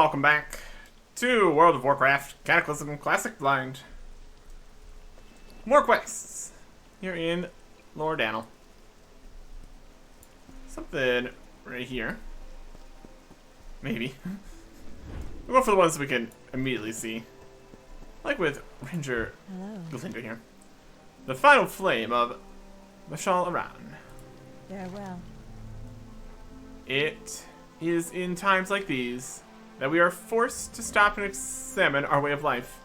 welcome back to World of Warcraft Cataclysm Classic Blind. More quests here in Lower Dannel. Something right here. Maybe. We'll go for the ones we can immediately see. Like with Ranger Glinda here. The final flame of MacLeod. Farewell. It is in times like these that we are forced to stop and examine our way of life.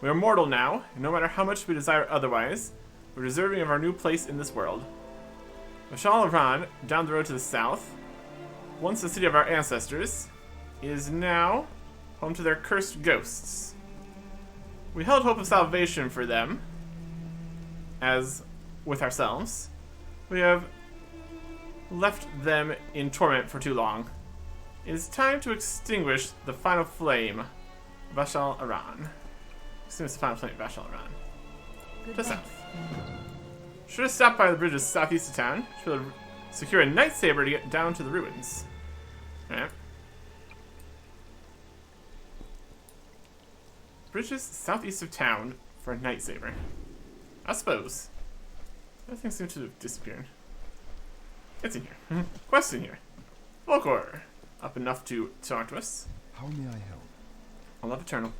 We are mortal now, and no matter how much we desire otherwise, we're deserving of our new place in this world. MacLeod, down the road to the south, once the city of our ancestors, is now home to their cursed ghosts. We held hope of salvation for them, as with ourselves. We have left them in torment for too long. It is time to extinguish the final flame of MacLeod. Extinguish the final flame of MacLeod. To south. Should have stopped by the bridges southeast of town. Should have secured a night saber to get down to the ruins. Alright. Bridges southeast of town for a night saber. I suppose. Everything seems to have disappeared. It's in here. Quest in here. Volkor. Up enough to talk to us. How may I help? I love Eternal.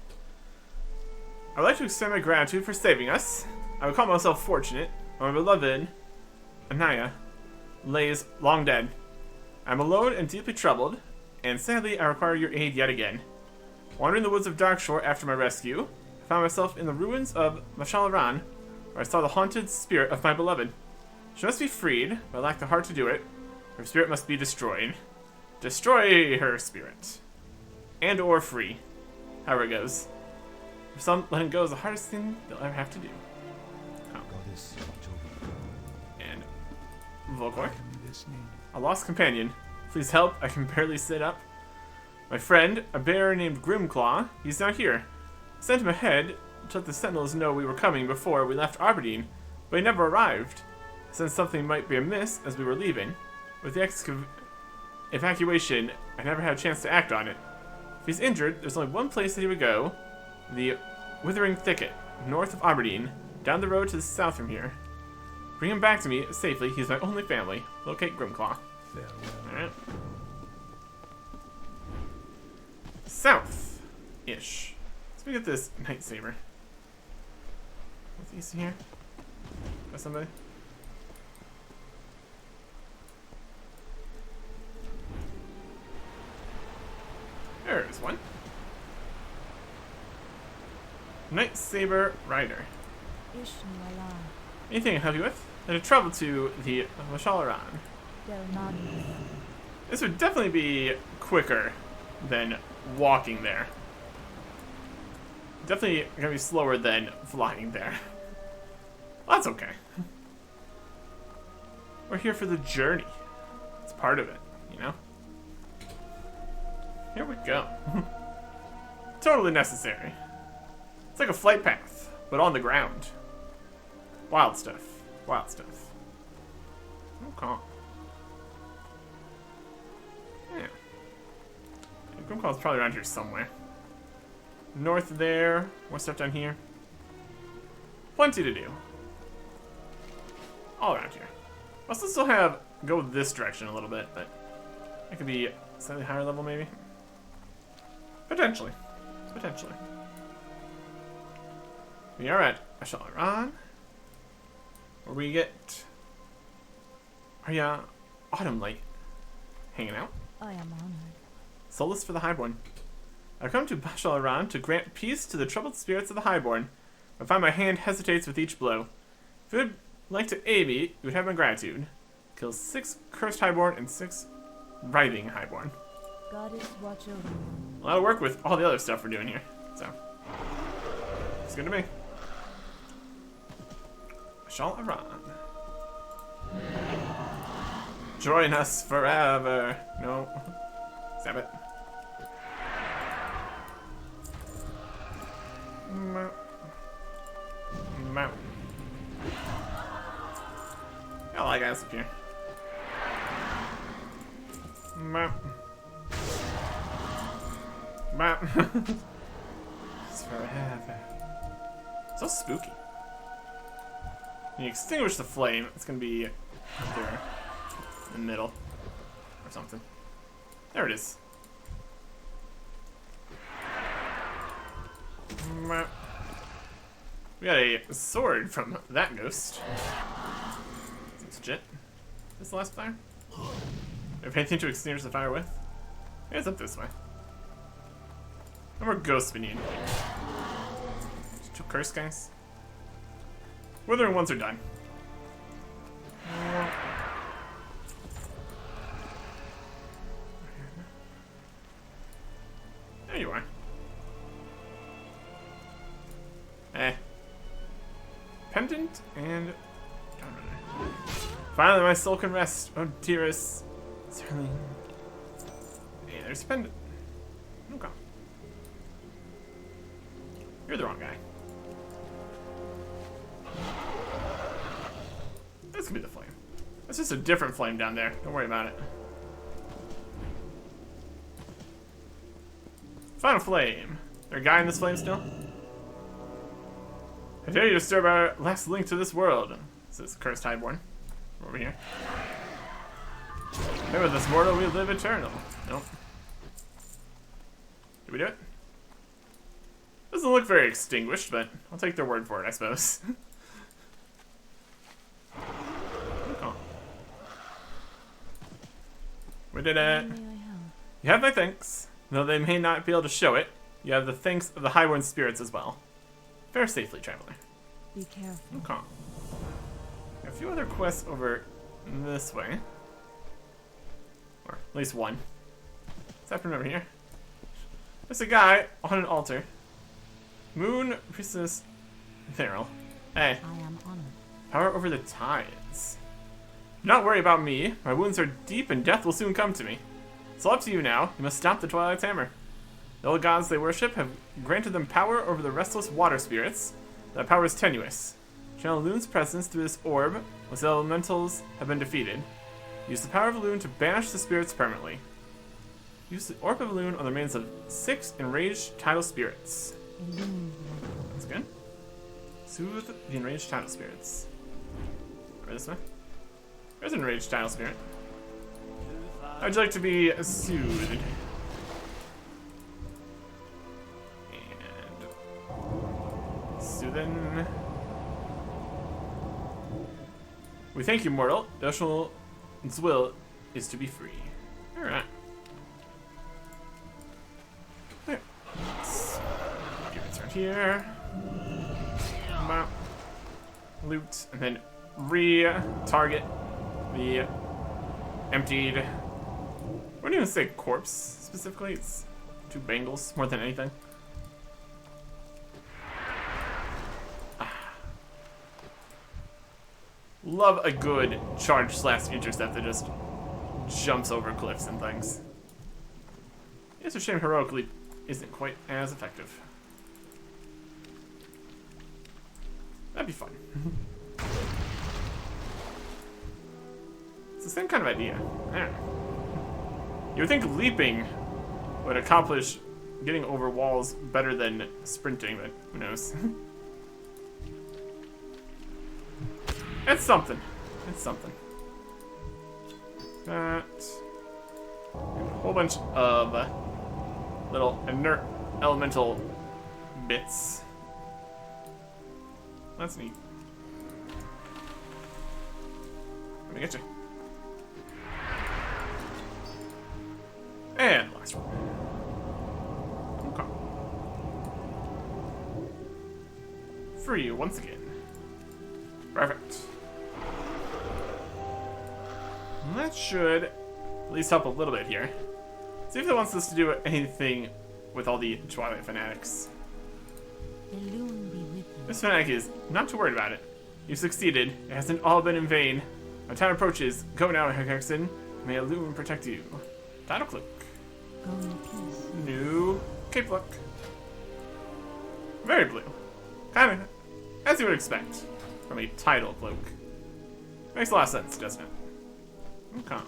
I would like to extend my gratitude for saving us. I would call myself fortunate. My beloved Anaya lays long dead. I'm alone and deeply troubled, and sadly I require your aid yet again. Wandering the woods of Darkshore after my rescue, I found myself in the ruins of MacLeod, where I saw the haunted spirit of my beloved. She must be freed, but I lack the heart to do it. Her spirit must be destroyed. Destroy her spirit. And or free. However it goes. For some, letting go is the hardest thing they'll ever have to do. Oh. Goddess, And Volkor. listening. A lost companion. Please help, I can barely sit up. My friend, a bear named Grimclaw, he's not here. I sent him ahead to let the sentinels know we were coming before we left Aberdeen, but he never arrived. I sensed something might be amiss as we were leaving. With the evacuation, I never had a chance to act on it. If he's injured, there's only one place that he would go. The Withering Thicket, north of Aberdeen, down the road to the south from here. Bring him back to me safely, he's my only family. Locate Grimclaw. Alright. South-ish. Let's get this night saber. What's east in here? Got somebody? There's one. Night Saber Rider. Anything I can help you with? I should travel to the MacLeod. This would definitely be quicker than walking there. Definitely gonna be slower than flying there. Well, that's okay. We're here for the journey. It's part of it, you know? Here we go. Totally necessary. It's like a flight path, but on the ground. Wild stuff. Wild stuff. Okay. Yeah. Grimclaw's probably around here somewhere. North there. More stuff down here. Plenty to do. All around here. I'll still have go this direction a little bit, but it could be slightly higher level maybe. Potentially. Potentially. We are at MacLeod, where we get our Autumn Light hanging out. I am honored. Solace for the Highborn. I've come to MacLeod to grant peace to the troubled spirits of the Highborn. I find my hand hesitates with each blow. If you would like to aid me, you would have my gratitude. Kill 6 cursed Highborn and 6 writhing Highborn. Goddess, watch over me. A lot of work with all the other stuff we're doing here, so it's good to me. MacLeod. Join us forever. No. Stab it. Mountain. Got a lot of guys up here. Mountain. But it's forever. So spooky. When you extinguish the flame, it's gonna be up there in the middle or something. There it is. We got a sword from that ghost. That's legit. Is this the last fire? Do you have anything to extinguish the fire with? Yeah, it's up this way. No more ghosts we need. Two curse guys. Withering ones are done. There you are. Pendant and finally my soul can rest. Oh dearest. Certainly. Hey, there's a pendant. Okay. You're the wrong guy. This could be the flame. That's just a different flame down there. Don't worry about it. Final flame. Is there a guy in this flame still? I dare you to disturb our last link to this world. Says cursed highborn. Over here. Maybe with this mortal we live eternal. Nope. Did we do it? Doesn't look very extinguished, but I'll take their word for it, I suppose. Oh. We did it. You have my thanks. Though they may not be able to show it, you have the thanks of the highborn spirits as well. Fare safely, traveler. Be careful. Okay. A few other quests over this way. Or at least one. What's happening over here? There's a guy on an altar. Moon Priestess Theral. Hey. I am honored. Power over the tides. Do not worry about me. My wounds are deep and death will soon come to me. It's all up to you now. You must stop the Twilight's hammer. The old gods they worship have granted them power over the restless water spirits. That power is tenuous. Channel Loon's presence through this orb, once the elementals have been defeated. Use the power of Loon to banish the spirits permanently. Use the orb of Loon on the remains of 6 enraged tidal spirits. That's good. Soothe the enraged tidal spirits. Or this way. There's an enraged tidal spirit. How would you like to be soothed? Then we thank you, mortal. Doshal's will is to be free. Alright. Let's give it right here. Loot, and then re-target the emptied. I wouldn't even say corpse specifically. It's 2 bangles more than anything. Love a good charge slash intercept that just jumps over cliffs and things. It's a shame Heroic Leap isn't quite as effective. That'd be fun. It's the same kind of idea. I don't know. You would think leaping would accomplish getting over walls better than sprinting, but who knows. It's something. It's something. That. A whole bunch of little inert elemental bits. That's neat. Let me get you. And last one. Okay. Free once again. Perfect. And that should at least help a little bit here. See if it wants us to do anything with all the Twilight fanatics. This fanatic is not too worried about it. You succeeded. It hasn't all been in vain. My time approaches. Go now, Hexen. May Loon protect you. Title cloak. Go in peace. New cape look. Very blue. Kind of as you would expect from a title cloak. Makes a lot of sense, doesn't it? Okay.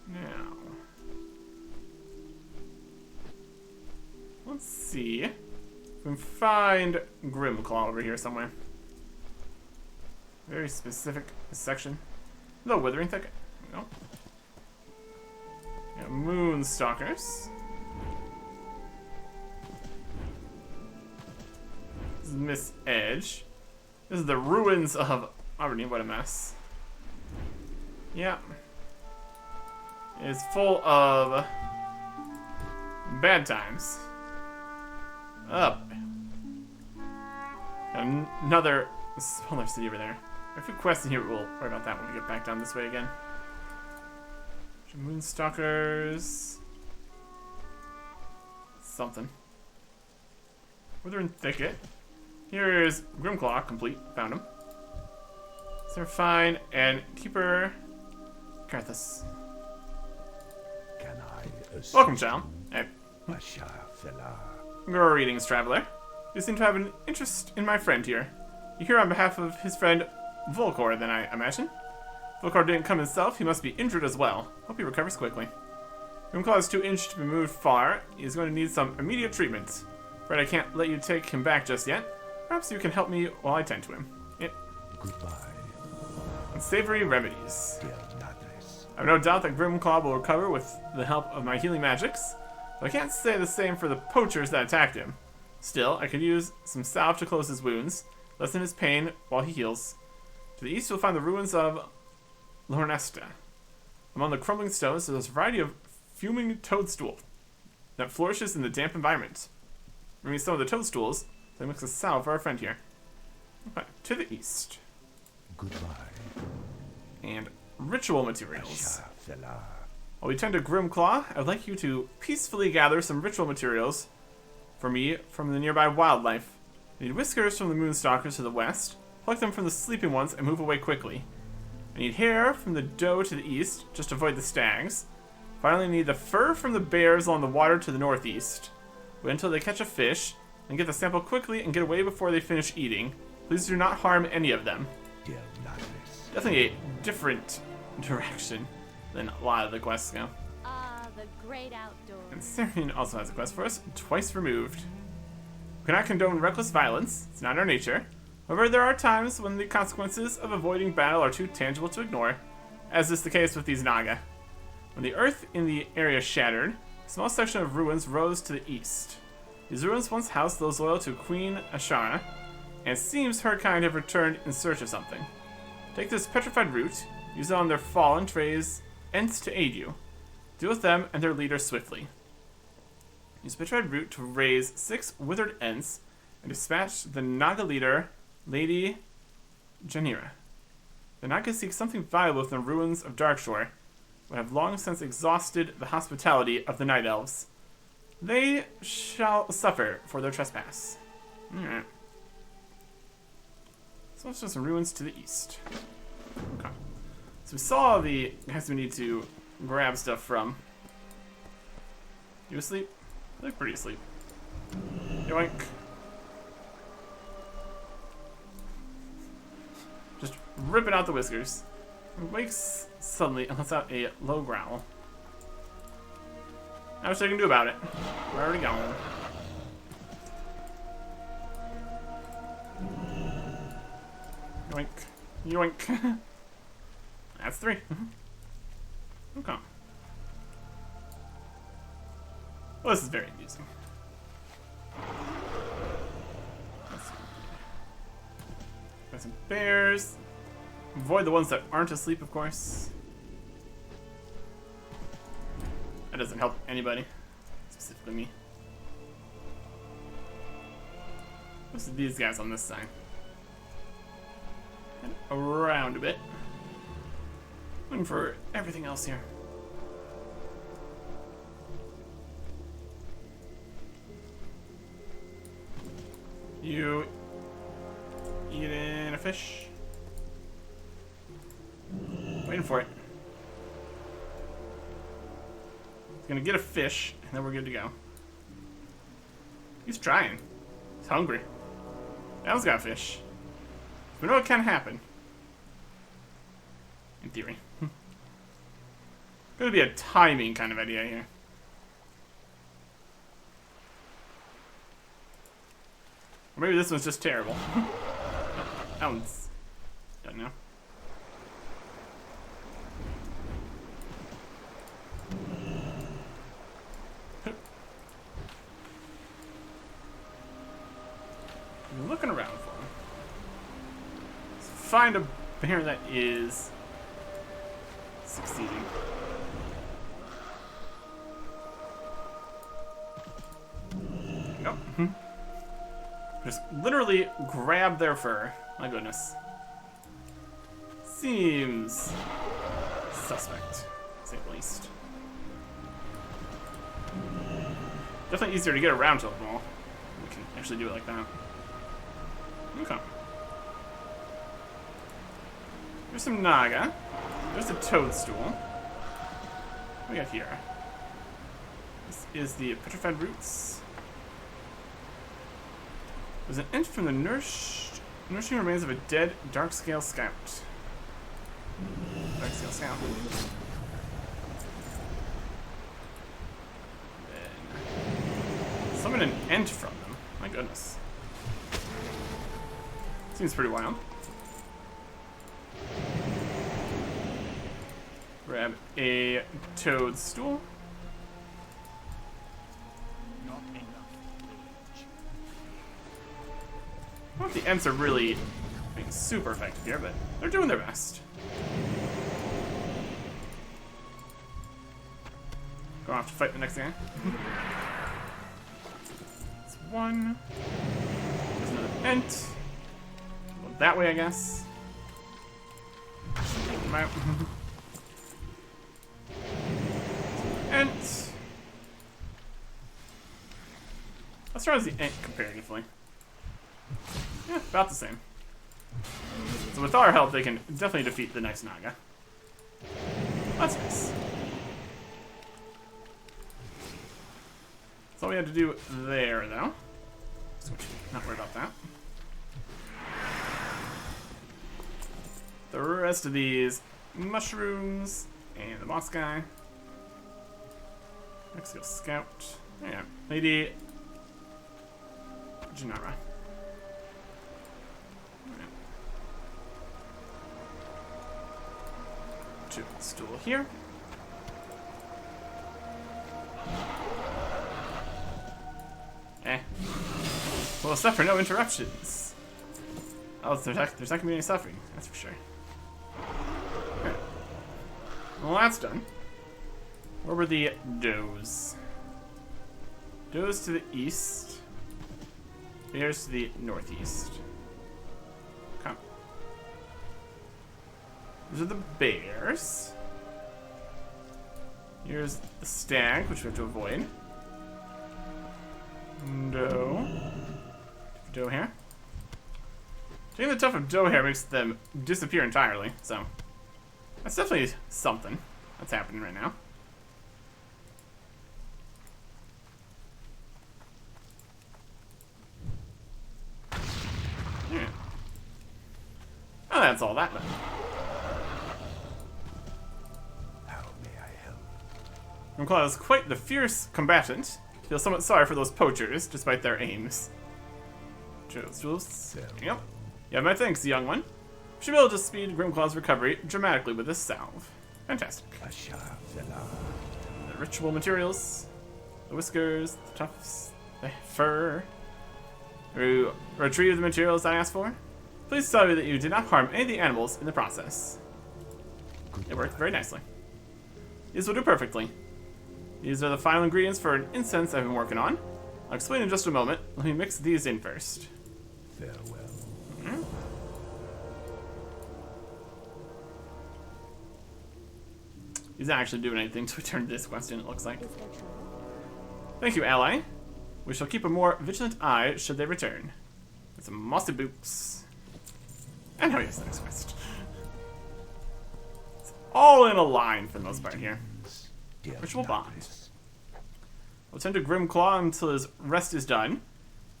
Now, Let's see. If we can find Grimclaw over here somewhere. Very specific section. The Withering Thicket. No. Yeah, Moonstalkers. This is Miss Edge. This is the ruins of Auvergne. What a mess. Yeah. It's full of bad times. Up. Another smaller city over there. A few quests in here, we'll worry about that when we get back down this way again. Moonstalkers. Something. Withering Thicket. Here's Grimclaw, complete. Found him. Sir Fine and Keeper Carthus. Can I assist? Welcome, child. Hey. My cher fella. Greetings, traveler. You seem to have an interest in my friend here. You're here on behalf of his friend Volcor, then, I imagine? Volcor didn't come himself. He must be injured as well. Hope he recovers quickly. Grimclaw is too injured to be moved far. He's going to need some immediate treatment. Afraid I can't let you take him back just yet. Perhaps you can help me while I tend to him. Goodbye, Unsavory remedies. dear Natris. I have no doubt that Grimclaw will recover with the help of my healing magics, but I can't say the same for the poachers that attacked him. Still, I could use some salve to close his wounds, lessen his pain while he heals. To the east, you'll find the ruins of Lornesta. Among the crumbling stones, there's a variety of fuming toadstool that flourishes in the damp environment. Bring me some of the toadstools, so I mix a salve for our friend here. Okay, to the east. Goodbye, And ritual my materials. cher fella. While we tend to Grimclaw, I would like you to peacefully gather some ritual materials for me from the nearby wildlife. I need whiskers from the Moonstalkers to the west, pluck them from the sleeping ones, and move away quickly. I need hair from the doe to the east, just to avoid the stags. Finally, I need the fur from the bears along the water to the northeast. Wait until they catch a fish, and get the sample quickly and get away before they finish eating. Please do not harm any of them. Dear Natris. Definitely a different direction than a lot of the quests go. Ah, the great outdoors. And Sarian also has a quest for us, twice removed. We cannot condone reckless violence, it's not in our nature. However, there are times when the consequences of avoiding battle are too tangible to ignore, as is the case with these Naga. When the earth in the area shattered, a small section of ruins rose to the east. These ruins once housed those loyal to Queen Ashara, and it seems her kind have returned in search of something. Take this petrified root, use it on their fallen to raise Ents to aid you. Deal with them and their leader swiftly. Use petrified root to raise 6 withered Ents and dispatch the Naga leader, Lady Janira. The Naga seek something valuable from the ruins of Darkshore, but have long since exhausted the hospitality of the Night Elves. They shall suffer for their trespass. Alright. So let's just some ruins to the east. Okay. So we saw the guys we need to grab stuff from. You asleep? You look pretty asleep. Yoink. Just ripping out the whiskers. He wakes suddenly and lets out a low growl. Not much I can do about it. We're already gone. Yoink. Yoink. That's 3. Okay. Well, this is very amusing. Let's see. Got some bears. Avoid the ones that aren't asleep, of course. That doesn't help anybody. Specifically me. Most of these guys on this side. And around a bit. Looking for everything else here. You eating a fish? Waiting for it. He's gonna get a fish, and then we're good to go. He's trying. He's hungry. Al's got a fish. We know it can happen. In theory. Gonna be a timing kind of idea here. Or maybe this one's just terrible. That one's done now. I'm looking around for him. Let's find a bear that is succeeding. There we go. Just literally grab their fur. My goodness. Seems suspect, to say the least. Definitely easier to get around to them all. We can actually do it like that. Okay. There's some Naga. There's a toadstool. What do we got here? This is the petrified roots. There's an int from the nourishing remains of a dead darkscale scout. Darkscale scout. Then summon an ent from them. My goodness. Seems pretty wild. Grab a toadstool. Not enough rage. I don't know if the Ents are really being super effective here, but they're doing their best. Gonna have to fight the next guy. That's one. There's another Ent. Go that way, I guess. Take them out. Ent. Let's try as the Ent comparatively. Yeah, about the same. So with our help, they can definitely defeat the next Naga. That's nice. That's all we had to do there, though. So not worry about that. The rest of these mushrooms and the moss guy. Next go scout. Yeah, Lady Janara. Stool here. Well, suffer no interruptions. Oh, there's not gonna be any suffering, that's for sure. Okay. Well, that's done. Where were the does? Does to the east. Bears to the northeast. Okay. These are the bears. Here's the stag, which we have to avoid. Doe. Doe hair. Taking the tuft of doe hair makes them disappear entirely, so that's definitely something that's happening right now. Yeah. Oh, that's all that then. How may I help? MacLeod is quite the fierce combatant. Feel somewhat sorry for those poachers, despite their aims. Jules. Yep. Yeah, my thanks, young one. Should be able to speed Grimclaw's recovery dramatically with this salve. Fantastic. The ritual materials, the whiskers, the tufts, the fur. Retrieve the materials I asked for. Please tell me that you did not harm any of the animals in the process. It worked very nicely. These will do perfectly. These are the final ingredients for an incense I've been working on. I'll explain in just a moment. Let me mix these in first. Farewell. Mm-hmm. He's not actually doing anything to return this question, it looks like. Thank you, ally. We shall keep a more vigilant eye should they return. With some mossy boots. And now he has the next quest. It's all in a line for the most part here. Ritual bond. We'll tend to Grimclaw until his rest is done.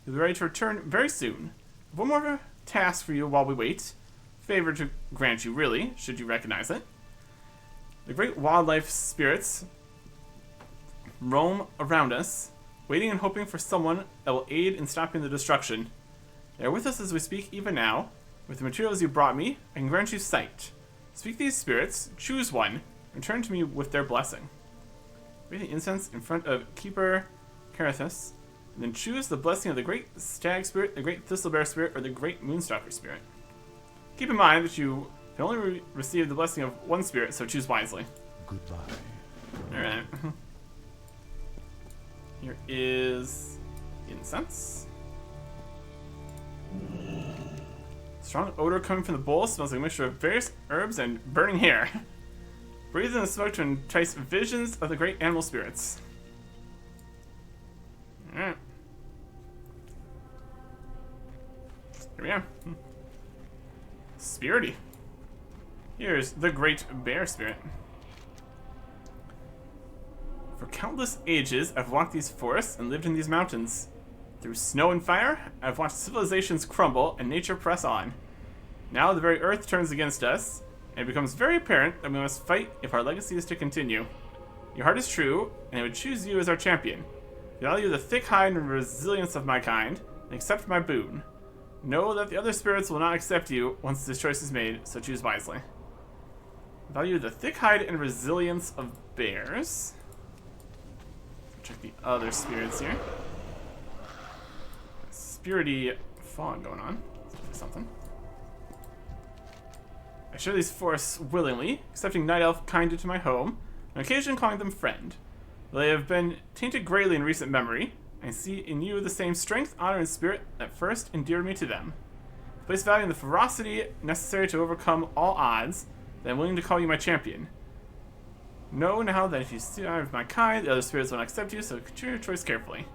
He'll be ready to return very soon. One more task for you while we wait. Favor to grant you, really, should you recognize it. The great wildlife spirits roam around us, waiting and hoping for someone that will aid in stopping the destruction. They are with us as we speak even now. With the materials you brought me, I can grant you sight. Speak these spirits, choose one, and return to me with their blessing. Breathe the incense in front of Keeper Carathis, and then choose the blessing of the Great Stag Spirit, the Great Thistlebear Spirit, or the Great Moonstalker Spirit. Keep in mind that you can only receive the blessing of one spirit, so choose wisely. Goodbye. Alright. Here is incense. Strong odor coming from the bowl, smells like a mixture of various herbs and burning hair. Breathe in the smoke to entice visions of the great animal spirits. Alright. Here we are. Spirity. Here's the Great Bear Spirit. For countless ages, I've walked these forests and lived in these mountains. Through snow and fire, I've watched civilizations crumble and nature press on. Now the very earth turns against us, and it becomes very apparent that we must fight if our legacy is to continue. Your heart is true, and I would choose you as our champion. Value the thick hide and resilience of my kind, and accept my boon. Know that the other spirits will not accept you once this choice is made, so choose wisely. Value the thick hide and resilience of bears. Check the other spirits here. Spirity fog going on. Something. I share these forests willingly, accepting night elf kind into my home, and occasionally calling them friend. Though they have been tainted greatly in recent memory, I see in you the same strength, honor, and spirit that first endeared me to them. Place value in the ferocity necessary to overcome all odds, then I'm willing to call you my champion. Know now that if you survive my kind, the other spirits will not accept you, so choose your choice carefully.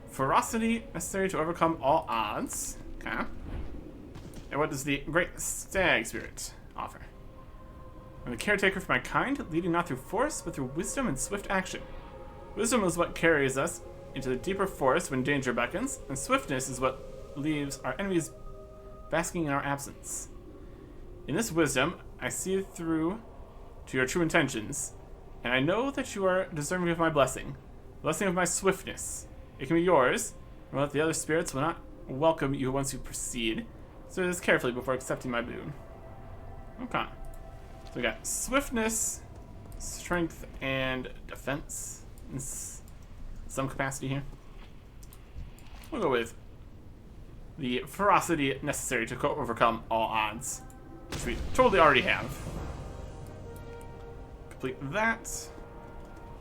Ferocity necessary to overcome all odds. Okay. And what does the Great Stag Spirit offer? I'm a caretaker for my kind, leading not through force, but through wisdom and swift action. Wisdom is what carries us into the deeper forest when danger beckons, and swiftness is what leaves our enemies basking in our absence. In this wisdom, I see through to your true intentions, and I know that you are deserving of my blessing, blessing of my swiftness. It can be yours, or that the other spirits will not welcome you once you proceed, so do this carefully before accepting my boon. Okay. So we got swiftness, strength, and defense in some capacity here. We'll go with the ferocity necessary to overcome all odds, which we totally already have. Complete that.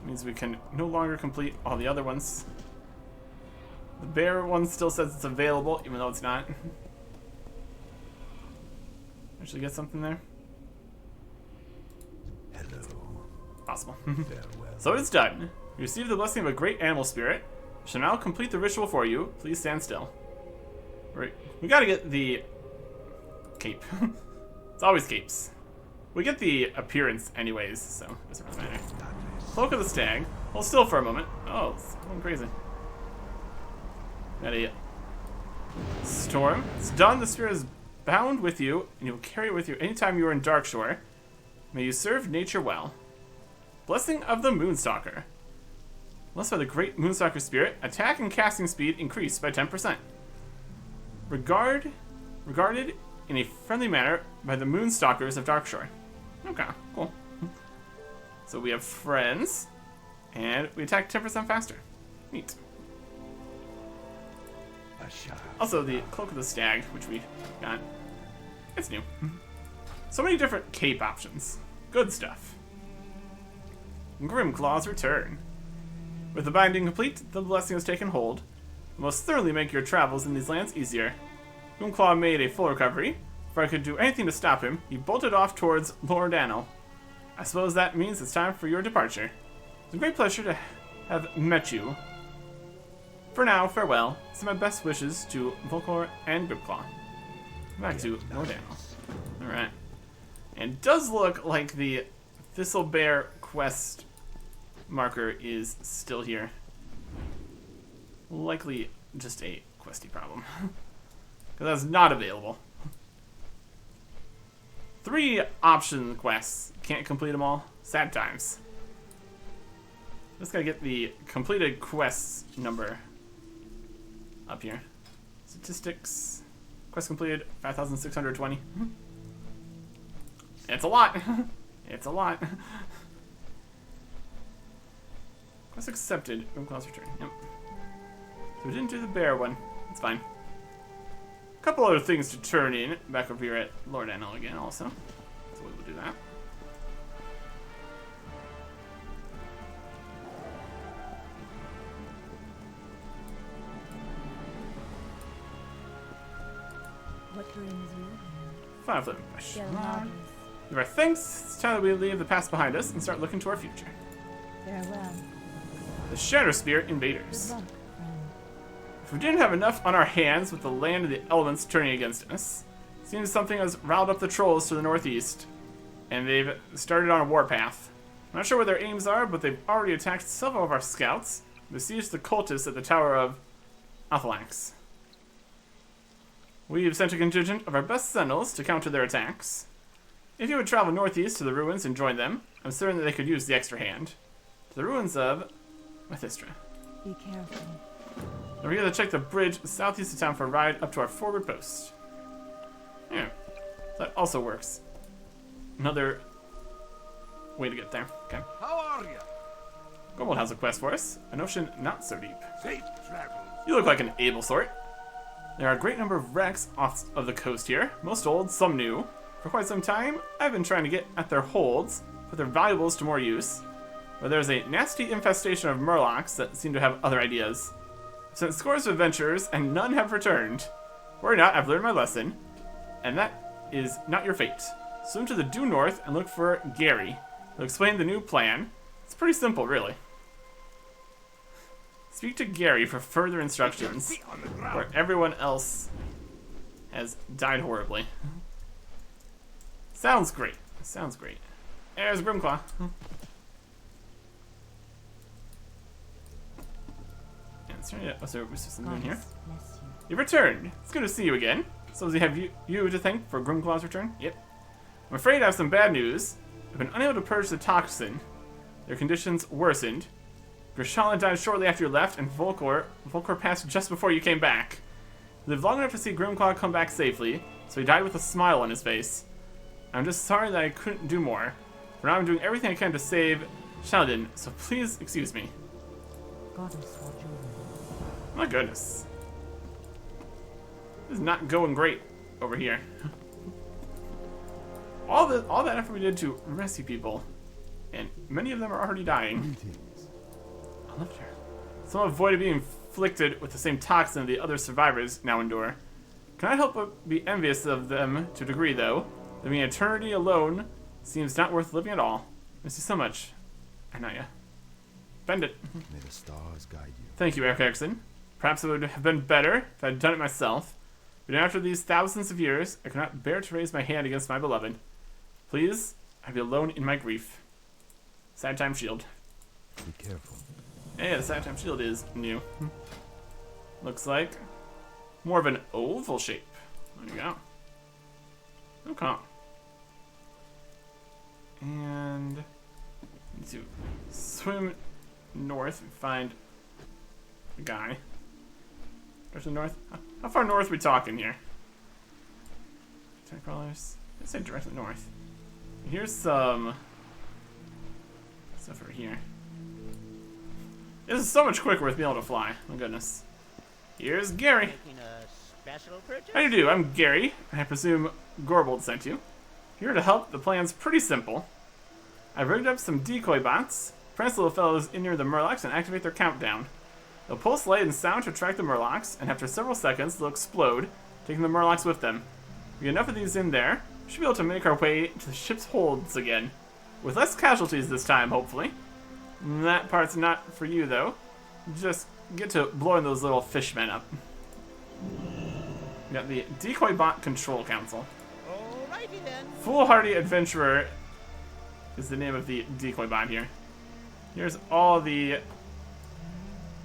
Means we can no longer complete all the other ones. The bear one still says it's available, even though it's not. Actually get something there? Hello. Possible. Farewell. So it's done. You receive the blessing of a great animal spirit. I shall now complete the ritual for you. Please stand still. Right. We gotta get the cape. It's always capes. We get the appearance anyways, so it doesn't really matter. Cloak of the Stag. Hold still for a moment. Oh, it's going crazy. Got a storm. It's done. The spirit is bound with you, and you will carry it with you anytime you are in Darkshore. May you serve nature well. Blessing of the Moonstalker. Blessed by the Great Moonstalker Spirit, attack and casting speed increased by 10%. Regarded in a friendly manner by the Moonstalkers of Darkshore. Okay, cool. So we have friends, and we attack 10% faster. Neat. Also, the Cloak of the Stag, which we got. It's new. So many different cape options. Good stuff. Grimclaw's return. With the binding complete, the blessing has taken hold. It will most thoroughly make your travels in these lands easier. Grimclaw made a full recovery. Before I could do anything to stop him, he bolted off towards Lordano. I suppose that means it's time for your departure. It's a great pleasure to have met you. For now, farewell. Send my best wishes to Volcor and Grimclaw. Back to Lordano. Alright. And it does look like the Thistlebear quest marker is still here. Likely just a questy problem. Because that's not available. 3 option quests. Can't complete them all. Sad times. Just gotta get the completed quests number up here. Statistics. Quest completed 5,620. It's a lot. It's a lot. Quest accepted. Grimclaw's return. Yep. So we didn't do the bear one. It's fine. A couple other things to turn in. Back over here at Lord Anil again also. So we will do that. What brings you? 5 living fish. Gelnadis. With our thanks, it's time that we leave the past behind us and start looking to our future. Farewell. The Shadow Spear Good invaders. luck, friend. If we didn't have enough on our hands with the land and the elements turning against us, it seems something has riled up the trolls to the northeast, and they've started on a warpath. I'm not sure what their aims are, but they've already attacked several of our scouts, and besieged the cultists at the Tower of Athalax. We've sent a contingent of our best sentinels to counter their attacks. If you would travel northeast to the ruins and join them, I'm certain that they could use the extra hand. To the ruins of Methistra. Be careful. Don't forget to check the bridge southeast of town for a ride up to our forward post. Yeah, that also works. Another way to get there. Okay. How are you? Gobold has a quest for us. An ocean not so deep. Safe travels. You look like an able sort. There are a great number of wrecks off of the coast here, most old, some new. For quite some time, I've been trying to get at their holds, put their valuables to more use. But there's a nasty infestation of murlocs that seem to have other ideas. I've sent scores of adventurers, and none have returned. Worry not, I've learned my lesson. And that is not your fate. Swim to the due north and look for Gary. He'll explain the new plan. It's pretty simple, really. Speak to Gary for further instructions, Feet on the ground. where everyone else has died horribly. Sounds great. Sounds great. There's Grimclaw. What's there something in here? Goddess bless you. You've returned. It's good to see you again. So does he have you to thank for Grimclaw's return? Yep. I'm afraid I have some bad news. I've been unable to purge the toxin. Their conditions worsened. Grishala died shortly after you left, and Volkor passed just before you came back. He lived long enough to see Grimclaw come back safely, so he died with a smile on his face. I'm just sorry that I couldn't do more. For now I'm doing everything I can to save Sheldon, so please excuse me. Goddess watch over. My goodness. This is not going great over here. All that effort we did to rescue people, and many of them are already dying. Greetings. I left her. Some avoided being inflicted with the same toxin the other survivors now endure. Cannot help but be envious of them to a degree, though. Living eternity alone seems not worth living at all. Miss you so much, Anaya. Bend it. May the stars guide you. Thank you, Eric Erickson. Perhaps it would have been better if I had done it myself. But after these thousands of years, I cannot bear to raise my hand against my beloved. Please, I be alone in my grief. Sad time shield. Be careful. Hey, the sad time shield is new. Looks like more of an oval shape. There you go. Okay. And need to swim north and find a guy. There's the north. How far north are we talking here? 10 crawlers. Let's say directly north. Here's some stuff over here. This is so much quicker with being able to fly. My goodness. Here's Gary. Making a special purchase? How do you do? I'm Gary. I presume Gorbold sent you. Here to help. The plan's pretty simple. I've rigged up some decoy bots. Press little fellows in near the Murlocs and activate their countdown. They'll pulse light and sound to attract the Murlocs, and after several seconds, they'll explode, taking the Murlocs with them. If we get enough of these in there, we should be able to make our way to the ship's holds again. With less casualties this time, hopefully. That part's not for you, though. Just get to blowing those little fishmen up. We got the Decoy Bot Control Council. Alrighty then. Foolhardy Adventurer is the name of the decoy bot here. Here's all the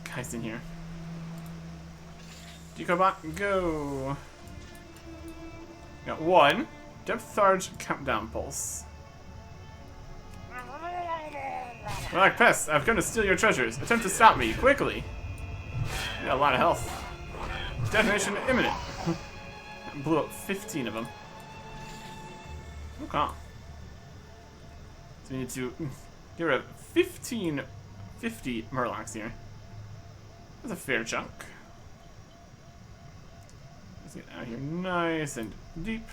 guys in here. Decoy bot, go. Got one. Depth charge countdown pulse. Like pests, I've come to steal your treasures. Attempt to stop me, quickly. You got a lot of health. Detonation imminent. Blew up 15 of them. Okay. So we need to get rid of 50 Murlocs here. That's a fair chunk. Let's get out here nice and deep.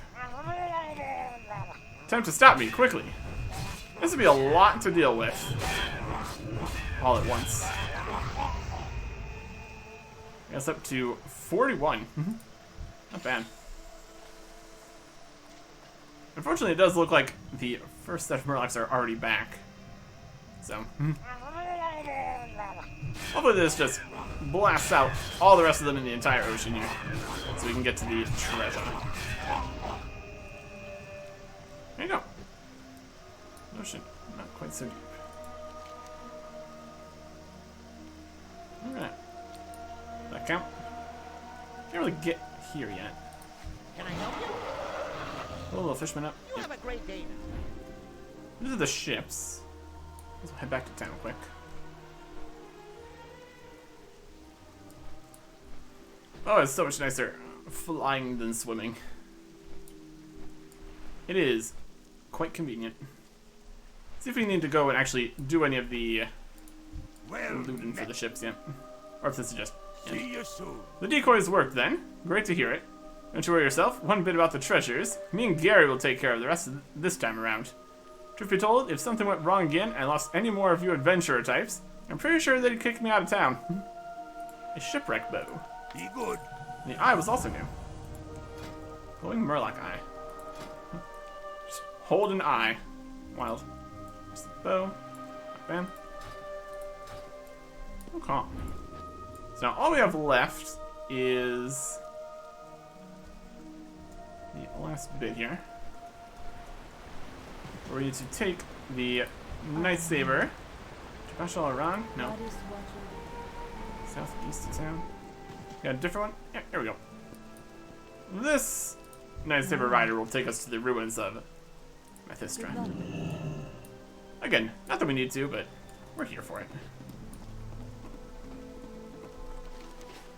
Time to stop me, quickly. This would be a lot to deal with. All at once. That's up to 41. Not bad. Unfortunately, it does look like the first set of Murlocs are already back. So, hopefully this just blasts out all the rest of them in the entire ocean here, so we can get to the treasure. There you go. Ocean, not quite so deep. Alright. Does that count? Can't really get here yet. Can I help you? Oh, little fishman up. You have a great day. These are the ships. Let's head back to town quick. Oh, it's so much nicer flying than swimming. It is quite convenient. See if we need to go and actually do any of the looting for the ships yet. Or if this is just... See you soon. The decoys worked then. Great to hear it. Don't you worry yourself. One bit about the treasures. Me and Gary will take care of the rest of this time around. Truth be told, if something went wrong again and I lost any more of you adventurer types, I'm pretty sure they'd kick me out of town. A shipwreck bow. Be good. The eye was also new. Glowing Murloc eye. Just hold an eye. Wild. Just the bow. Bam. Okay. So now all we have left is the last bit here. We need to take the Night Saber. Bash all around? No. Goddess watcher. Southeast of town. Got a different one? Yeah, here we go. This Night Saber rider will take us to the ruins of Good Methistra. luck. Again, not that we need to, but we're here for it.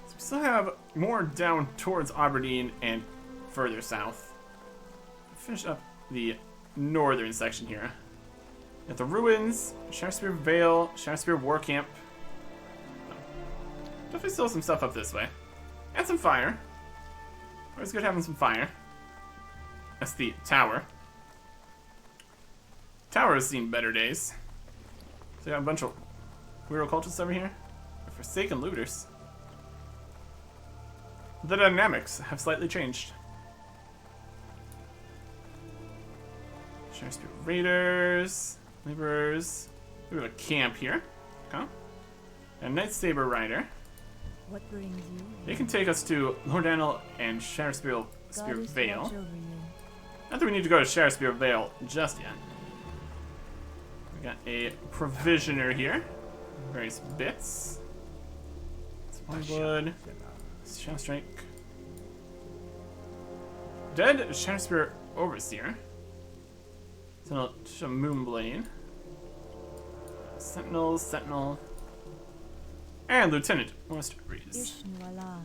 So we still have more down towards Aberdeen and further south. Finish up the northern section here. Got the ruins, Shakespeare Vale, Shakespeare War Camp. Definitely still some stuff up this way. And some fire. Always good having some fire. That's the tower. Tower has seen better days. So we got a bunch of weird cultists over here. Forsaken looters. The dynamics have slightly changed. Shakespeare Raiders, Laborers. We have a camp here. Okay. And Night Saber Rider. What brings you? They can take us to Lordanel and Shakespeare Goddess Vale. watch over you. Not that we need to go to Shakespeare Vale just yet. We got a provisioner here. Various bits. Swineblood. Shadow Strike. Dead Shakespeare Overseer. Sentinel Moonblade. Sentinel. And Lieutenant Most Reese. Ishnuala.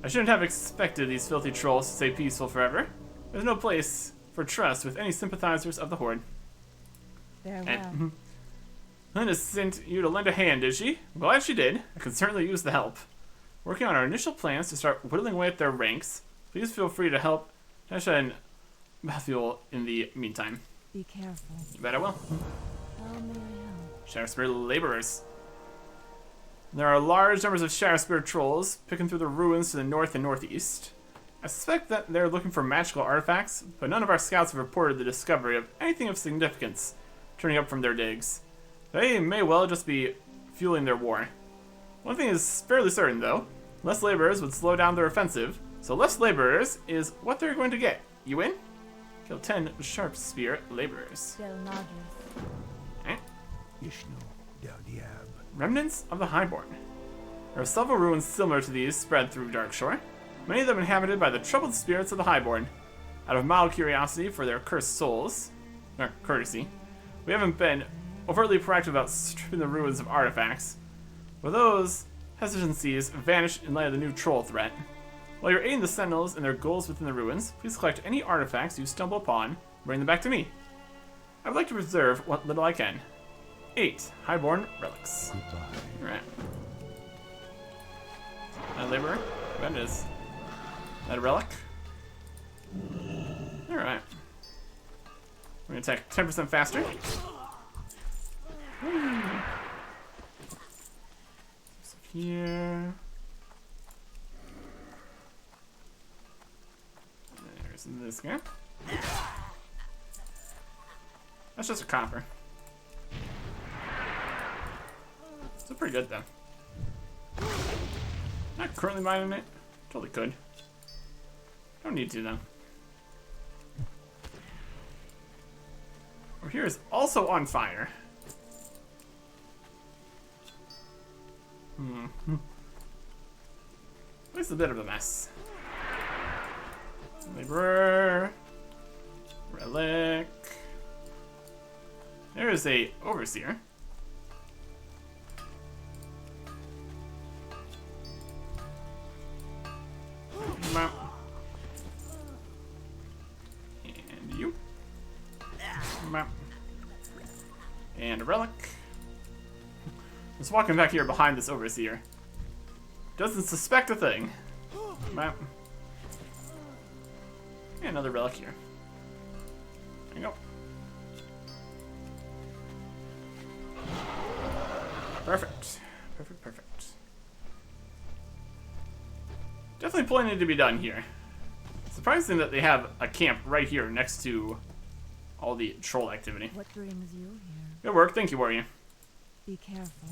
I shouldn't have expected these filthy trolls to stay peaceful forever. There's no place for trust with any sympathizers of the Horde. Farewell. And Linda sent you to lend a hand, did she? I'm glad she did. I could certainly use the help. Working on our initial plans to start whittling away at their ranks. Please feel free to help Tasha and Matthew in the meantime. Be careful. You bet I will. How may I help? Shadowspear laborers. There are large numbers of Shadowspear trolls picking through the ruins to the north and northeast. I suspect that they're looking for magical artifacts, but none of our scouts have reported the discovery of anything of significance turning up from their digs. They may well just be fueling their war. One thing is fairly certain, though. Less laborers would slow down their offensive, so less laborers is what they're going to get. You in? Kill 10 sharp spear laborers. Del Nadris. Eh? Ishnu Del Diab. Remnants of the Highborn. There are several ruins similar to these spread through Darkshore, many of them inhabited by the troubled spirits of the Highborn. Out of mild curiosity for their cursed souls, or courtesy, we haven't been overtly proactive about stripping the ruins of artifacts. But those hesitancies vanish in light of the new troll threat. While you're aiding the Sentinels in their goals within the ruins, please collect any artifacts you stumble upon and bring them back to me. I would like to preserve what little I can. 8 Highborn Relics. Alright. Laborer? That is. That a relic? Alright. We're gonna attack 10% faster. So here. There's this guy. That's just a copper. It's pretty good though. Not currently mining it. Totally could. Don't need to though. Over here is also on fire. It's a bit of a mess. Laborer. Relic. There is a overseer. And you. And a relic. Just walking back here behind this overseer. Doesn't suspect a thing. And another relic here. There you go. Perfect. Perfect, perfect. Definitely plenty to be done here. Surprising that they have a camp right here next to all the troll activity. What brings you here? Good work, thank you, warrior. Be careful.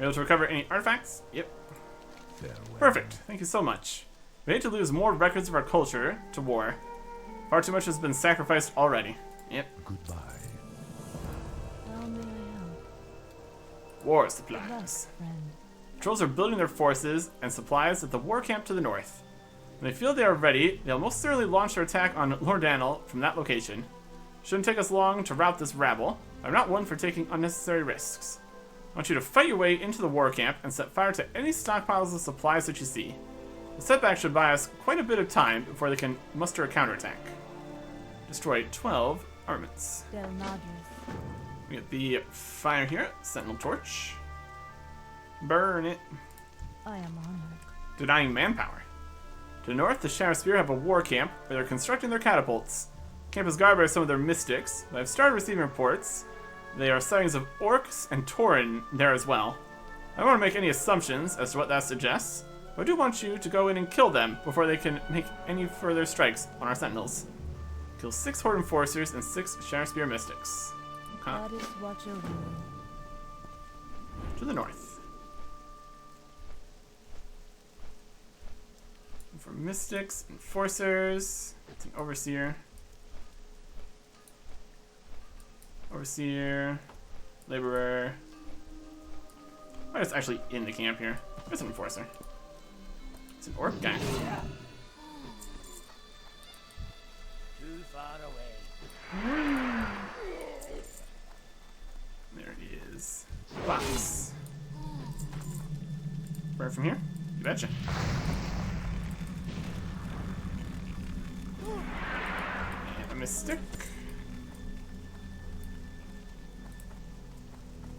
Able to recover any artifacts? Yep. Farewell. Perfect, thank you so much. We hate to lose more records of our culture to war. Far too much has been sacrificed already. Yep. Goodbye. How may I help? War Good luck, supplies. friend. Trolls are building their forces and supplies at the war camp to the north. When they feel they are ready, they'll most certainly launch their attack on Lordanel from that location. Shouldn't take us long to rout this rabble. I'm not one for taking unnecessary risks. I want you to fight your way into the war camp and set fire to any stockpiles of supplies that you see. The setback should buy us quite a bit of time before they can muster a counterattack. Destroy 12 armaments. Del Madres. We get the fire here, Sentinel Torch. Burn it. I am honored. Denying manpower. To the north, the Shadow Spear have a war camp where they're constructing their catapults. The camp is guarded by some of their mystics, but I've started receiving reports. There are sightings of orcs and Tauren there as well. I don't want to make any assumptions as to what that suggests, but I do want you to go in and kill them before they can make any further strikes on our sentinels. Kill 6 Horde Enforcers and 6 Shadow Spear Mystics. Okay. Goddess watch over you. To the north. And for Mystics, Enforcers, it's an Overseer. Overseer, Laborer. Oh, it's actually in the camp here. There's an Enforcer. It's an Orc guy. Too far away. There he is. Box. Burn from here? You betcha. And a Mystic.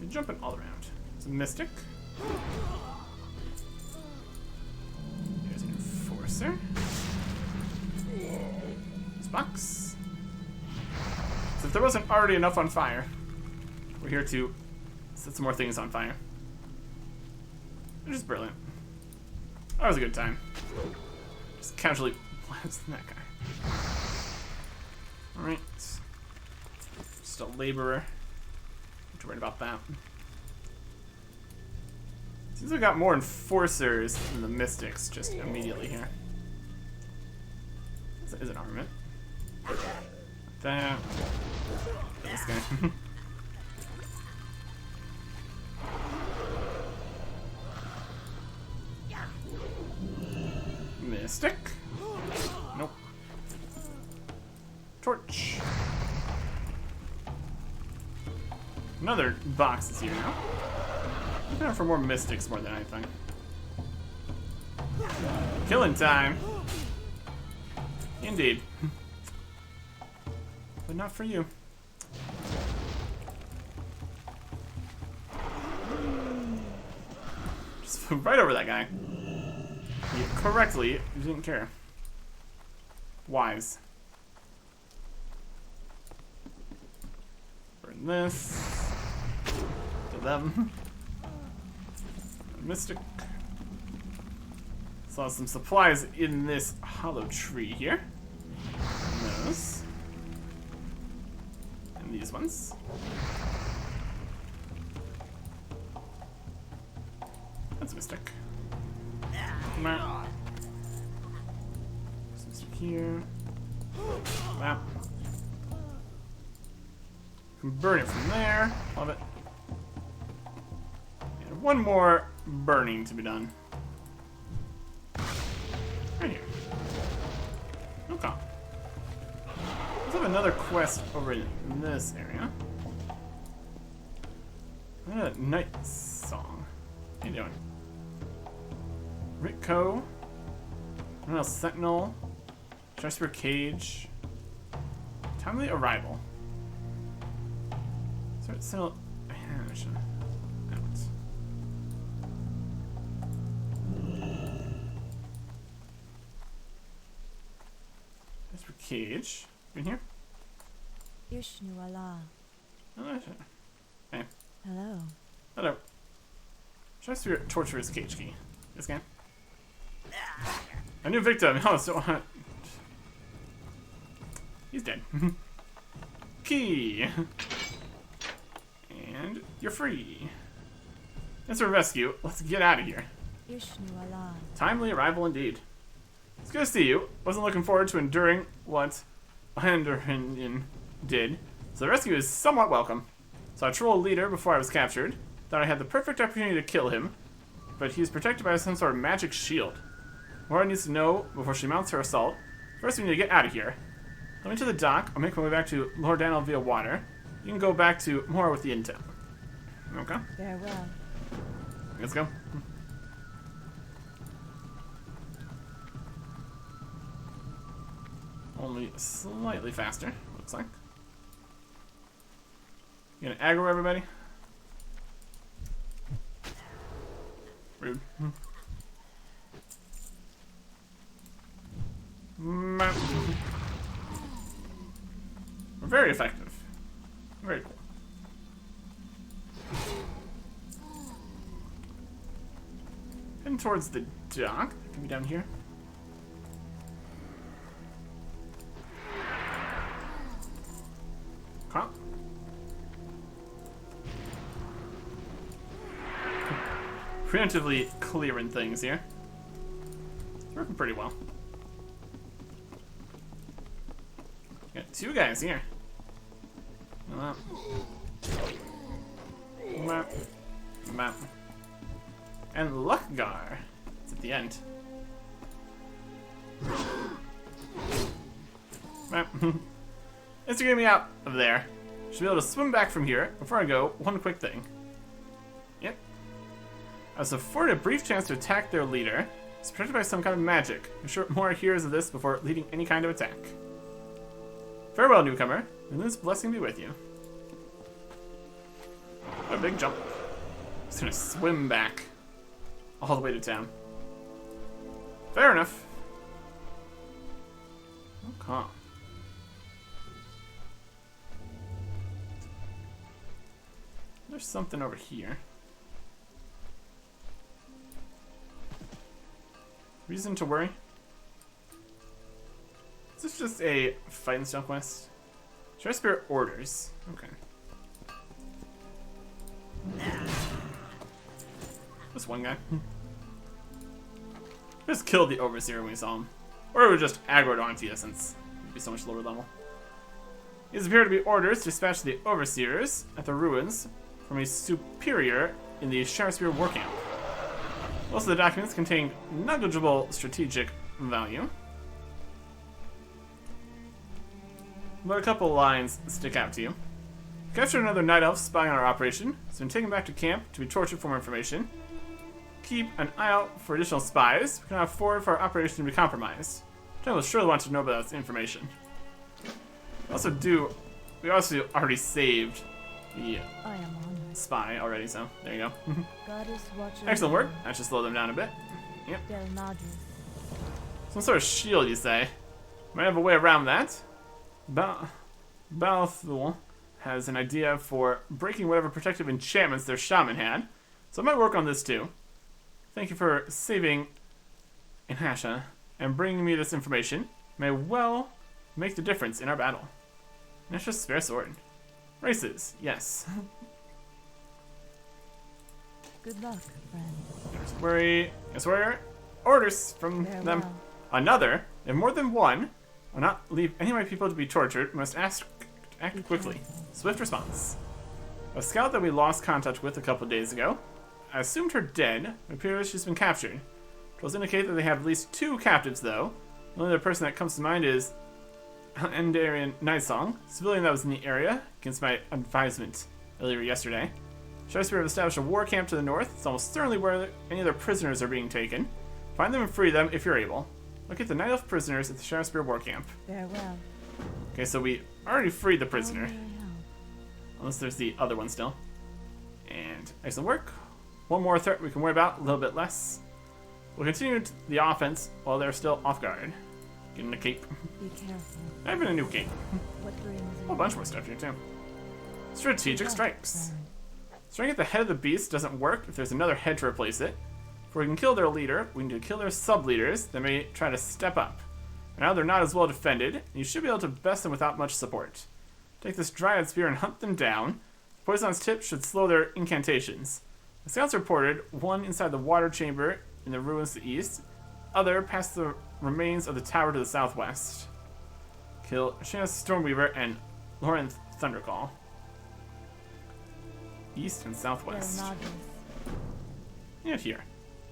You're jumping all around. It's a Mystic. There's an Enforcer. This box. So if there wasn't already enough on fire, we're here to set some more things on fire. They're just brilliant. That was a good time. Just casually blasting that guy. Alright. Just a laborer. Not too worried about that. Seems we got more enforcers than the mystics just immediately here. This is an armament. That. This guy. Mystic. Nope. Torch. Another box is here now. Looking out for more mystics more than anything. Killing time. Indeed. But not for you. Just flew right over that guy. You correctly, you didn't care. Wise. Burn this. To them. Mystic. Saw some supplies in this hollow tree here. And those. And these ones. That's a mystic. Map. Mystic here. Map. Can burn it from there. Love it. And one more burning to be done. Right here. Okay. Let's have another quest over in this area. A night song. How you doing? Ritco. What else? Sentinel. Jasper Cage. Timely arrival. Start Sentinel. Out. Jasper Cage. In here? Ishnu Allah. Oh, that's it. Hey. Hello. Hello. Jasper Torturer's Cage Key. This guy. A new victim. Oh, so he's dead. Key. And you're free. It's a rescue. Let's get out of here. Ishnu Allah. Timely arrival indeed. It's good to see you. Wasn't looking forward to enduring what Anachronist did, so the rescue is somewhat welcome. Saw a troll leader before I was captured. Thought I had the perfect opportunity to kill him, but he's protected by some sort of magic shield. Laura needs to know before she mounts her assault. First, we need to get out of here. Let me to the dock. I'll make my way back to Lord Daniel via water. You can go back to more with the intel. Okay. Farewell. Let's go. Only slightly faster, looks like. You gonna aggro everybody? Rude. We're very effective. Very cool. Heading towards the dock. That can be down here. Okay. Preemptively clearing things here. It's working pretty well. Got two guys here. Map. Map. Map. And Luckgar. It's at the end. Map. It's to get me out of there. Should be able to swim back from here. Before I go, one quick thing. Yep. I was afforded a brief chance to attack their leader. It's protected by some kind of magic. I'm sure more hears of this before leading any kind of attack. Farewell, newcomer. And this blessing be with you. What a big jump. Just gonna swim back all the way to town. Fair enough. Okay. There's something over here. Reason to worry? Is this just a fight and stone quest? Share Spirit orders. Okay. This one guy. Just killed the Overseer when we saw him. Or it would just aggroed onto you since it would be so much lower level. These appear to be orders to dispatch the Overseers at the ruins from a superior in the Shadowspear war camp. Most of the documents contain negligible strategic value, but a couple lines stick out to you. Captured another night elf spying on our operation. He's been taken back to camp to be tortured for more information. Keep an eye out for additional spies. We cannot afford for our operation to be compromised. General will surely want to know about this information. We also already saved the I am honored. spy already, so there you go. Goddess watcher. Excellent work. That should slow them down a bit. Yep. Del Madris. Some sort of shield, you say? Might have a way around that. Balthul has an idea for breaking whatever protective enchantments their shaman had, so I might work on this too. Thank you for saving Inhasha and bringing me this information. May well make the difference in our battle. Inhasha's spare sword. Races, yes. Good luck, friend. Yes, warrior. Orders from them. Farewell. Another, if more than one, will not leave any of my people to be tortured. We must act quickly. Swift response. A scout that we lost contact with a couple days ago. I assumed her dead. It appears she's been captured. Trolls indicate that they have at least 2 captives, though. The only other person that comes to mind is Endarian Nightsong, civilian that was in the area, against my advisement earlier yesterday. Shadowspear have established a war camp to the north. It's almost certainly where any of their prisoners are being taken. Find them and free them if you're able. Locate the Night Elf prisoners at the Shadowspear war camp. Farewell. Okay, so we already freed the How prisoner. may I help? Unless there's the other one still. And excellent work. One more threat we can worry about, a little bit less. We'll continue the offense while they're still off guard. Getting a cape. Be careful. I have a new cape. What brings A whole bunch more stuff here too. Strategic strikes. Striking at the head of the beast doesn't work if there's another head to replace it. If we can kill their leader, we need to kill their sub-leaders, they may try to step up. Now they're not as well defended, and you should be able to best them without much support. Take this Dryad Spear and hunt them down. The poison on its tip should slow their incantations. The scouts reported one inside the water chamber in the ruins to the east, other past the remains of the tower to the southwest. Kill Shanna's Stormweaver and Lauren Thundercall. East and Del southwest. Madris. And here.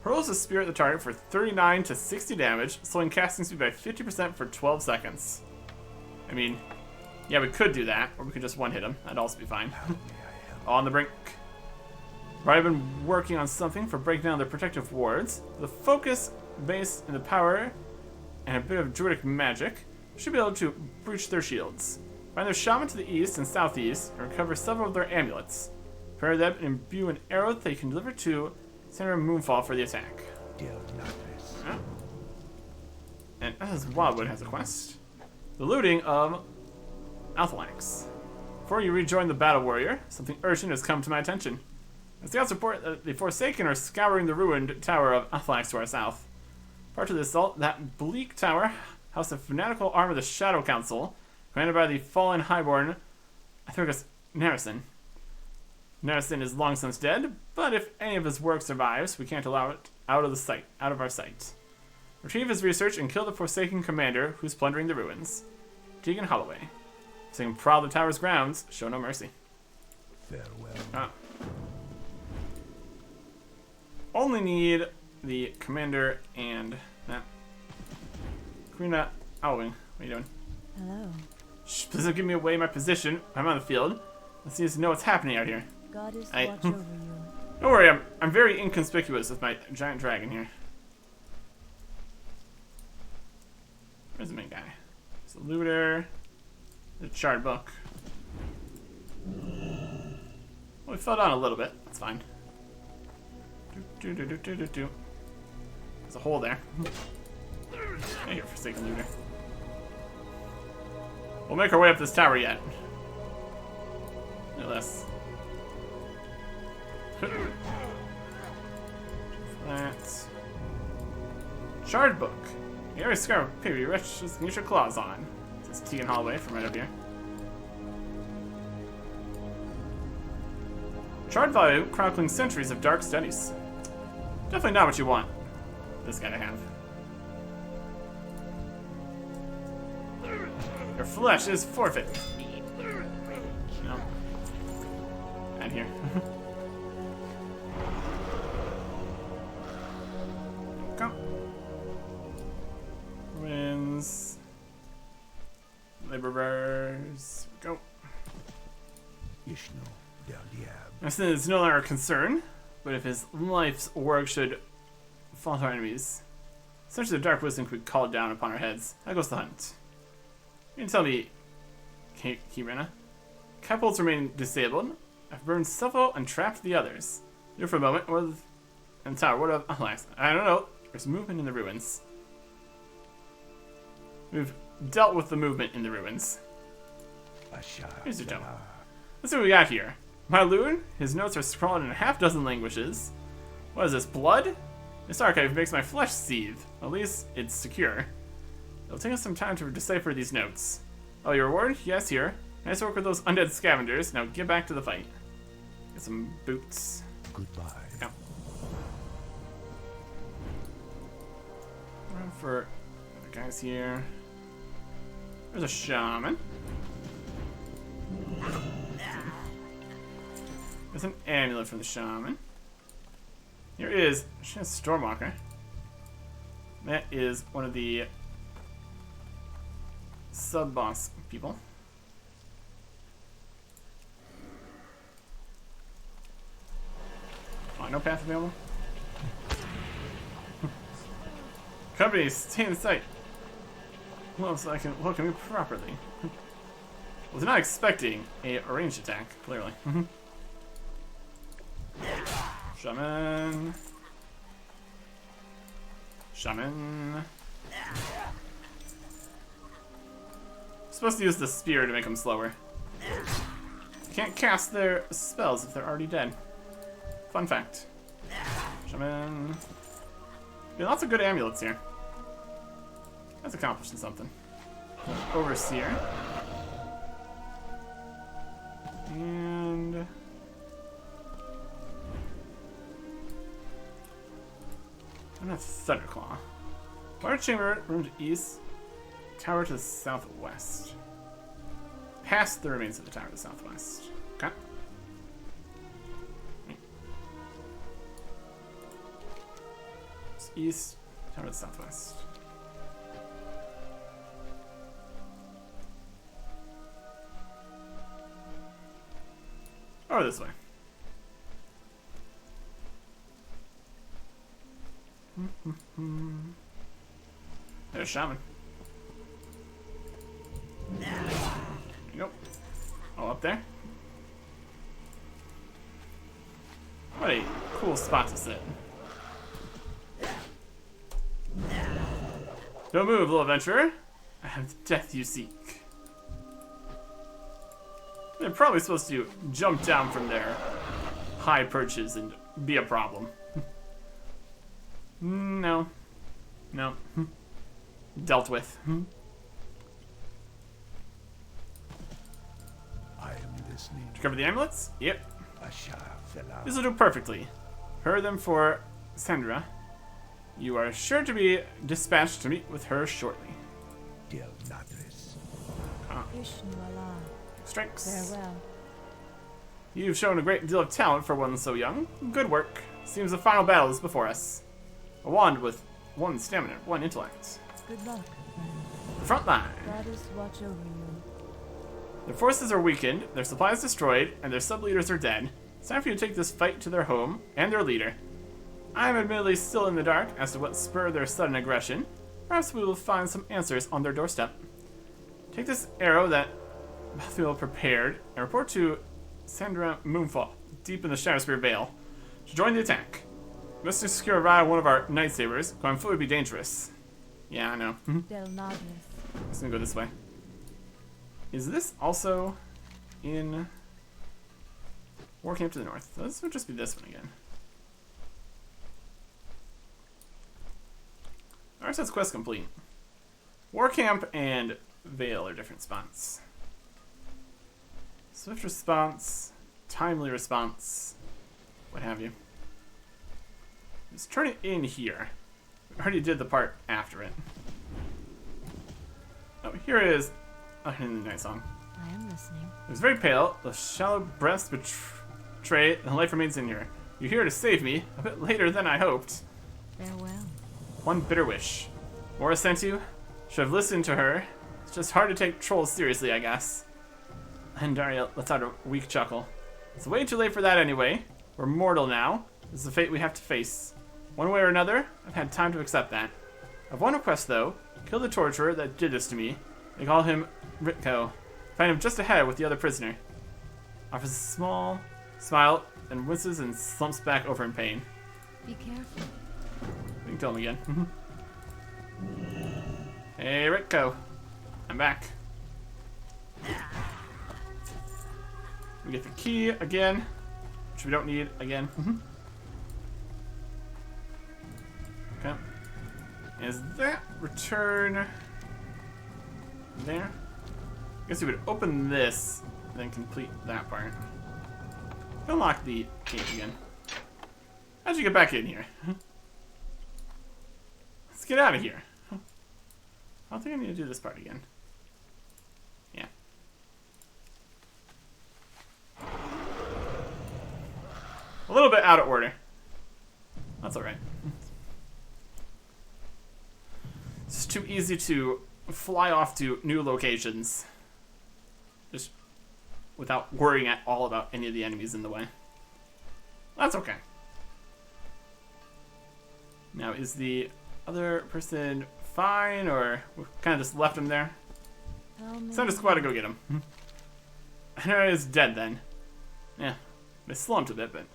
Hurls a spear at the target for 39 to 60 damage, slowing casting speed by 50% for 12 seconds. I mean, yeah, we could do that, or we could just one-hit him. That'd also be fine. On the brink. I've been working on something for breaking down their protective wards. The focus based in the power and a bit of druidic magic should be able to breach their shields. Find their shaman to the east and southeast and recover several of their amulets. Prepare them and imbue an arrow that they can deliver to Center of Moonfall for the attack. Del Madris. Yeah. And as Wildwood has a quest, the looting of Althalax. Before you rejoin the Battle Warrior, something urgent has come to my attention. The scouts report that the Forsaken are scouring the ruined tower of Althalax to our south. Prior to the assault, that bleak tower housed a fanatical arm of the Shadow Council, commanded by the fallen highborn Athurgus Narison. Narison is long since dead, but if any of his work survives, we can't allow it out of our sight. Retrieve his research and kill the Forsaken commander who's plundering the ruins. Tegan Holloway. Saying proud of the tower's grounds, show no mercy. Farewell. Ah. Only need the commander and that. Karina Alwing, what are you doing? Hello. Shh, please don't give me away my position. I'm on the field. Let's need to know what's happening out here. Goddess I- watch over you. Don't worry, I'm very inconspicuous with my giant dragon here. Where's the main guy? It's the looter. The charred book. Well, we fell down a little bit. That's fine. There's a hole there. Hey, you're Forsaken looter. We'll make our way up this tower yet. No less. That. Charred book. The area scar period wretches can get your claws on. This is Tegan Holloway from right up here. Charred volume chronicling centuries of dark studies. Definitely not what you want this guy to have. Your flesh is forfeit. No. And here. Go. Wins. Laborers. Go. Ishnu del Diab. This is no longer a concern, but if his life's work should fall to our enemies, essentially the dark wisdom could be called down upon our heads. How goes the hunt? You can tell me, Kirina. Catapults remain disabled. I've burned several and trapped the others. Here for a moment, and tower. What of Alex? I don't know. There's movement in the ruins. We've dealt with the movement in the ruins. Here's your tome. Let's see what we got here. MacLeod, his notes are scrawled in a half-dozen languages. What is this, blood? This archive makes my flesh seethe. At least it's secure. It'll take us some time to decipher these notes. Oh, your reward? Yes, here. Nice work with those undead scavengers. Now get back to the fight. Get some boots. Goodbye. Yeah. Run for the guys here. There's a shaman. There's an amulet from the shaman. Here is Stormwalker. That is one of the sub-boss people. Oh, no path available. Company, stay in sight. Well, so I can look at me properly. Was not expecting a ranged attack, clearly. Shaman. Shaman. Supposed to use the spear to make them slower. Can't cast their spells if they're already dead. Fun fact. Shaman. Yeah, lots of good amulets here. That's accomplishing something. Overseer. And a Thunderclaw. Water chamber, room to east, tower to the southwest. Past the remains of the tower to the southwest. Okay. East, tower to the southwest. Or this way. There's shaman. Nope. Oh, up there. What a cool spot to sit. Don't move, little adventurer. I have the death you seek. They're probably supposed to jump down from their high perches and be a problem. No. No. Dealt with. I am listening. Did you cover the amulets? Yep. Asha Fela. This will do perfectly. Prepare them for Sandra. You are sure to be dispatched to meet with her shortly. Del Nadres. Ishnu Allah. Strikes. Farewell. You've shown a great deal of talent for one so young. Good work. Seems the final battle is before us. A wand with 1 stamina, 1 intellect. Good luck, friend. The front line. Goddess watch over you. Their forces are weakened, their supplies destroyed, and their sub-leaders are dead. It's time for you to take this fight to their home and their leader. I am admittedly still in the dark as to what spurred their sudden aggression. Perhaps we will find some answers on their doorstep. Take this arrow that Bethuel prepared and report to Sandra Moonfall, deep in the Shadowspear Vale, to join the attack. We must secure a ride on one of our night sabers. Going foot would be dangerous. Yeah, I know. Del Nadres. Just gonna go this way. Is this also in Warcamp to the north? This would just be this one again. Alright, says quest complete. Warcamp and Vale are different spots. Swift response, timely response, what have you. Just turn it in here. I already did the part after it. Oh, here it is. Oh, in the night song. I am listening. It was very pale. The shallow breast betray, and life remains in here. You're here to save me, a bit later than I hoped. Farewell. One bitter wish. Mora sent you? Should have listened to her. It's just hard to take trolls seriously, I guess. And Daria lets out a weak chuckle. It's way too late for that anyway. We're mortal now. This is the fate we have to face. One way or another, I've had time to accept that. I've one request though. Kill the torturer that did this to me. They call him Ritko. Find him just ahead with the other prisoner. Offers a small smile and winces and slumps back over in pain. Be careful. You can kill him again. Hey Ritko. I'm back. We get the key again, which we don't need again. Okay. Is that return there? I guess we would open this, and then complete that part. Unlock the cage again. How'd you get back in here? Let's get out of here. I don't think I need to do this part again. Yeah. A little bit out of order. That's alright. It's too easy to fly off to new locations. Just without worrying at all about any of the enemies in the way. That's okay. Now, is the other person fine, or we kind of just left him there? Send a squad to go get him. I know he's dead then. Yeah, they slumped a bit, but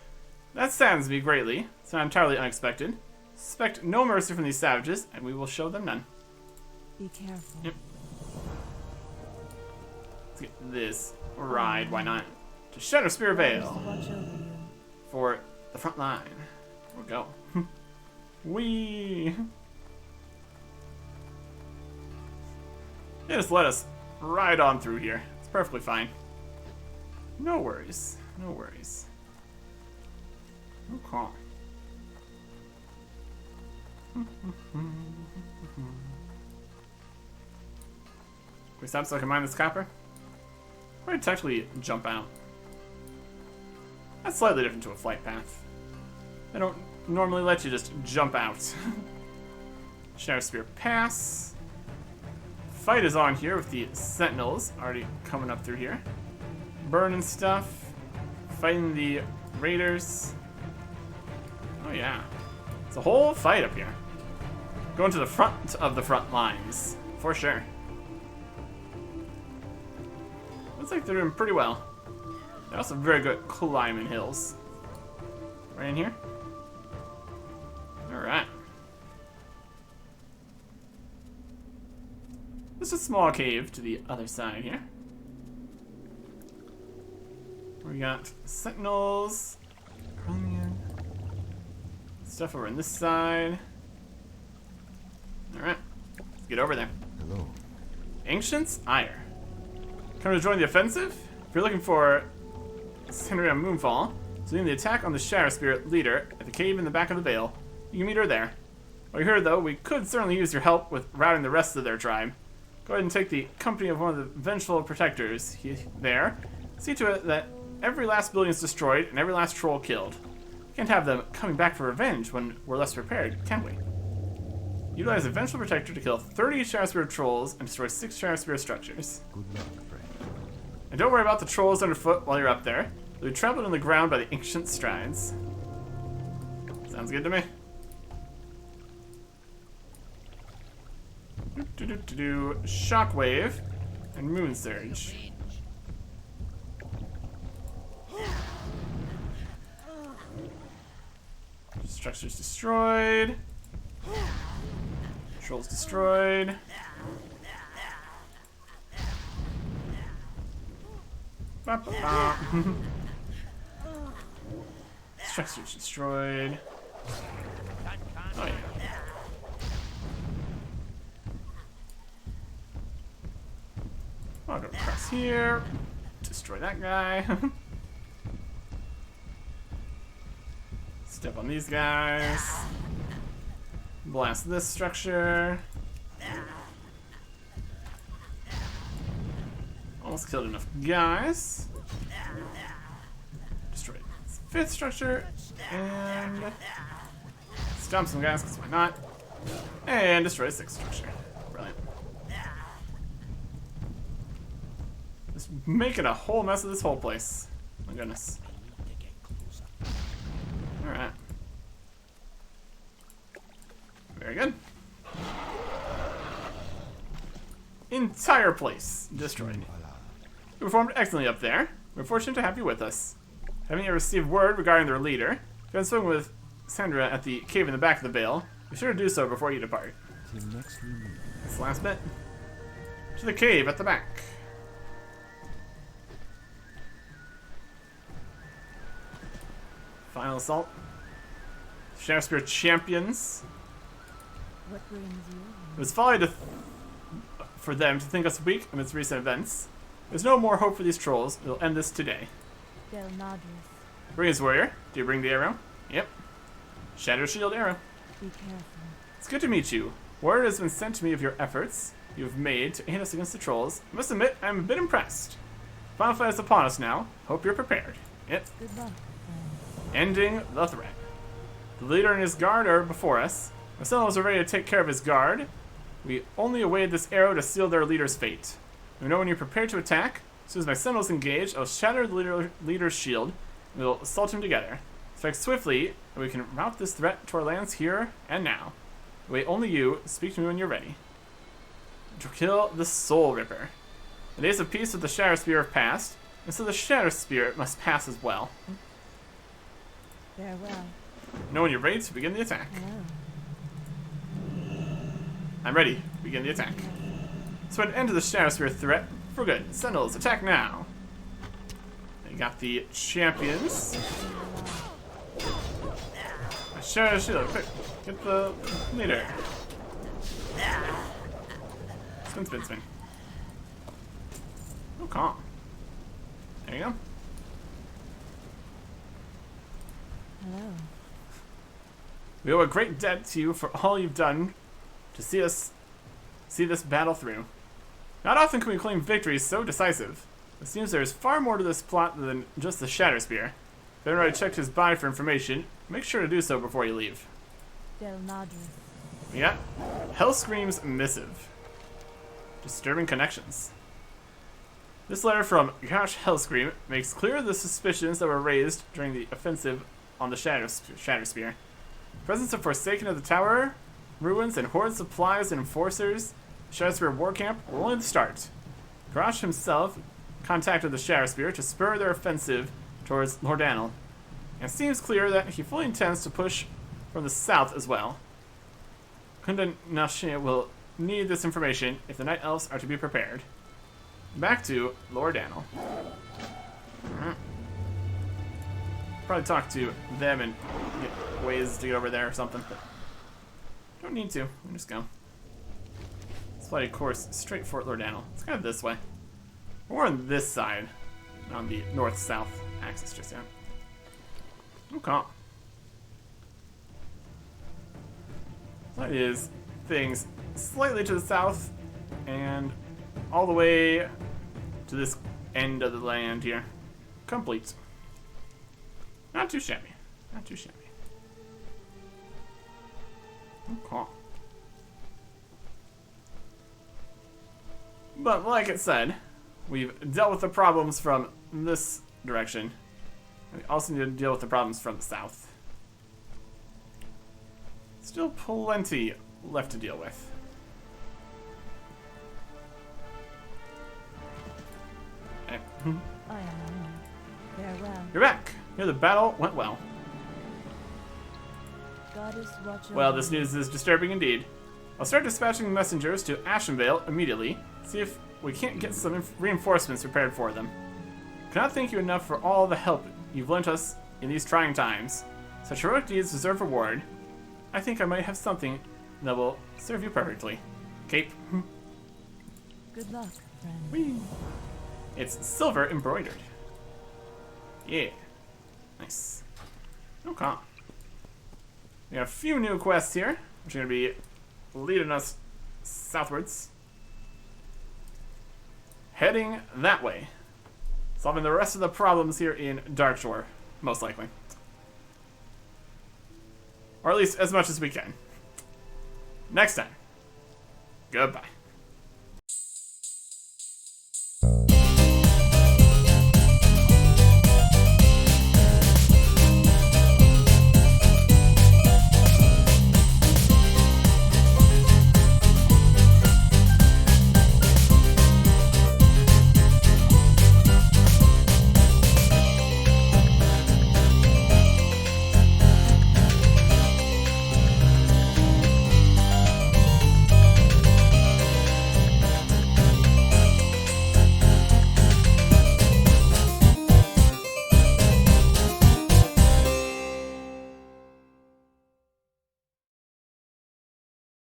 that saddens me greatly. It's not entirely unexpected. Expect no mercy from these savages, and we will show them none. Be careful. Yep. Let's get this ride, why not? To Shadow Spear Vale Watch over you. for the front line. We'll go. Whee! They just let us ride on through here. It's perfectly fine. No worries. No worries. Okay. Can we stop so I can mine this copper? Or to technically jump out. That's slightly different to a flight path. They don't normally let you just jump out. Shadow Spear Pass. Fight is on here with the Sentinels already coming up through here. Burning stuff. Fighting the Raiders. Oh yeah. It's a whole fight up here. Going to the front of the front lines. For sure. Looks like they're doing pretty well. They're also very good at climbing hills. Right in here. Alright. There's a small cave to the other side here. We got sentinels. Stuff over on this side. Alright. Let's get over there. Hello. Ancient's Ire. Come to join the offensive? If you're looking for Henry on Moonfall, so leading the attack on the Shadow Spirit leader at the cave in the back of the Vale, you can meet her there. While you're here, though, we could certainly use your help with routing the rest of their tribe. Go ahead and take the company of one of the vengeful protectors there. See to it that every last building is destroyed and every last troll killed. We can't have them coming back for revenge when we're less prepared, can we? Utilize a vengeful protector to kill 30 Shadow Spirit trolls and destroy 6 Shadow Spirit structures. Good luck, friend. And don't worry about the trolls underfoot while you're up there. They'll be trampled on the ground by the ancient strides. Sounds good to me. Shockwave and Moon Surge. Structures destroyed. Trolls destroyed. Structures destroyed. Oh yeah. I'll go across here. Destroy that guy. Step on these guys. Blast this structure. Almost killed enough guys. Destroyed this 5th structure. And stomp some guys, because why not? And destroy 6th structure. Brilliant. Just making a whole mess of this whole place. My goodness. Alright. Very good. Entire place destroyed. You performed excellently up there. We're fortunate to have you with us. Having you received word regarding their leader, if you haven't spoken with Sandra at the cave in the back of the Vale, be sure to do so before you depart. That's the last bit. To the cave at the back. Final assault. Shadowspear champions. What brings you? It was folly for them to think us weak amidst recent events. There's no more hope for these trolls. We'll end this today. Del Nadris. Greetings, warrior. Do you bring the arrow? Yep. Shadow Shield arrow. Be careful. It's good to meet you. Word has been sent to me of your efforts you have made to aid us against the trolls. I must admit, I'm a bit impressed. Final fight is upon us now. Hope you're prepared. Yep. Good luck, friend. Ending the threat. The leader and his guard are before us. My sentinels are ready to take care of his guard. We only await this arrow to seal their leader's fate. We know when you're prepared to attack. As soon as my sentinels engage, I'll shatter the leader's shield, and we'll assault him together. Strike swiftly, and we can rout this threat to our lands here and now. Wait, only you. Speak to me when you're ready. To kill the Soul Ripper. The days of peace with the Shadow Spear have passed, and so the Shadow Spirit must pass as well. Farewell. Know when you're ready to begin the attack. Hello. I'm ready. Begin the attack. So an end to the Shadow Spear threat for good. Sentinels, attack now. You got the champions. Shadow Shield, quick. Get the leader. Spin, spin, spin. Oh, calm. There you go. Hello. We owe a great debt to you for all you've done to see this battle through. Not often can we claim victories so decisive. It seems there is far more to this plot than just the Shadow Spear. If anyone already checked his body for information, make sure to do so before you leave. Del Nadris. Yeah. Hellscream's missive. Disturbing connections. This letter from Gosh Hellscream makes clear the suspicions that were raised during the offensive on the Shadow Spear. Presence of Forsaken of the Tower, ruins, and horde supplies and enforcers. Shadow Spear war camp were only the start. Garrosh himself contacted the Shadow Spear to spur their offensive towards Lordanel. And it seems clear that he fully intends to push from the south as well. Kunda Nashe will need this information if the Night Elves are to be prepared. Back to Lordanel. Probably talk to them and get ways to get over there or something, but don't need to. We'll just go. Let's fly a course straight for Lordanel. It's kind of this way. We're on this side, on the north-south axis just yet. Okay. That is things slightly to the south and all the way to this end of the land here. Complete. Not too shabby. Not too shabby. Okay. But like it said, we've dealt with the problems from this direction. We also need to deal with the problems from the south. Still plenty left to deal with. Okay. I am on you. Farewell. You're back. Here the battle went well. Goddess watch Well, over this you. news is disturbing indeed. I'll start dispatching messengers to Ashenvale immediately. See if we can't get some reinforcements prepared for them. Cannot thank you enough for all the help you've lent us in these trying times. Such heroic deeds deserve reward. I think I might have something that will serve you perfectly. Cape. Good luck, friend. Whee. It's silver embroidered. Yeah. Nice. Okay. We got a few new quests here, which are going to be leading us southwards. Heading that way. Solving the rest of the problems here in Darkshore, most likely. Or at least as much as we can. Next time. Goodbye.